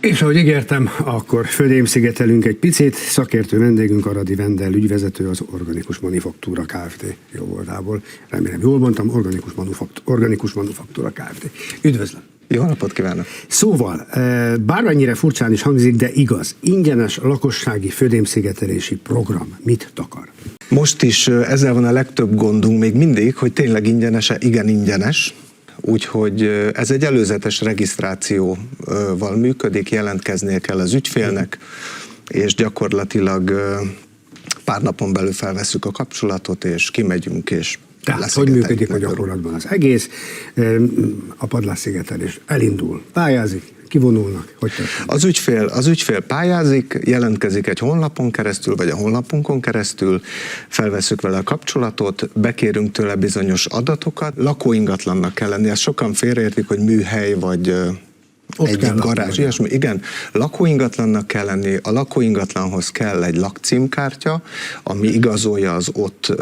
És ahogy ígértem, akkor földémszigetelünk egy picit. Szakértő vendégünk Aradi Vendel ügyvezető, az Organikus Manufaktúra Kft. Jó voltából. Remélem jól mondtam, Organikus Manufaktúra Kft. Üdvözlöm! Jó napot kívánok! Szóval, bármennyire furcsán is hangzik, de igaz, ingyenes lakossági földémszigetelési program mit takar? Most is ezzel van a legtöbb gondunk még mindig, hogy tényleg ingyenes-e? Igen, ingyenes. Úgyhogy ez egy előzetes regisztrációval működik, jelentkeznie kell az ügyfélnek, és gyakorlatilag pár napon belül felvesszük a kapcsolatot, és kimegyünk, és tehát, hogy működik a gyakorlatban az egész? A padlásszigetelés elindul, pályázik, kivonulnak, hogy történik? Az ügyfél pályázik, jelentkezik egy honlapon keresztül, vagy a honlapunkon keresztül, felvesszük vele a kapcsolatot, bekérünk tőle bizonyos adatokat, lakóingatlannak kell lenni, ezt sokan félreértik, hogy műhely, vagy egy garázs, ilyesmi. Igen, lakóingatlannak kell lenni, a lakóingatlanhoz kell egy lakcímkártya, ami igazolja az ott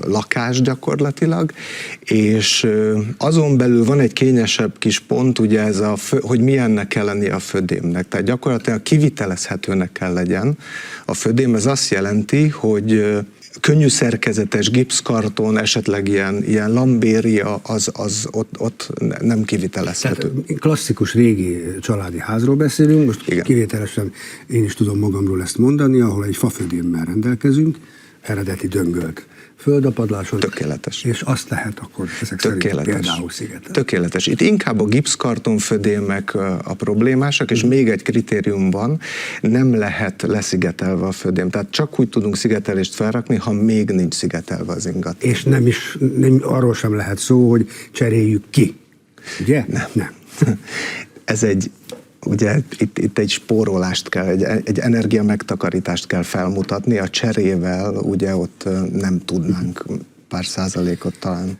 lakás gyakorlatilag, és azon belül van egy kényesebb kis pont, ugye ez hogy milyennek kell lenni a födémnek. Tehát gyakorlatilag kivitelezhetőnek kell legyen a födém, ez azt jelenti, hogy könnyű szerkezetes gipszkarton, esetleg ilyen lambéria, az ott nem kivitelezhető. Tehát klasszikus régi családi házról beszélünk, most igen. Kivételesen én is tudom magamról ezt mondani, ahol egy fafödémmel rendelkezünk, eredeti döngölt földapadláson. Tökéletes. És azt lehet akkor ezek szerint például szigetelni. Tökéletes. Itt inkább a gipszkarton födémek a problémásak, és még egy kritérium van, nem lehet leszigetelve a födém. Tehát csak úgy tudunk szigetelést felrakni, ha még nincs szigetelve az ingatlan. És nem arról sem lehet szó, hogy cseréljük ki. Ugye? Nem. Ez ugye itt egy spórolást kell, egy energia megtakarítást kell felmutatni, a cserével ugye ott nem tudnánk pár százalékot talán.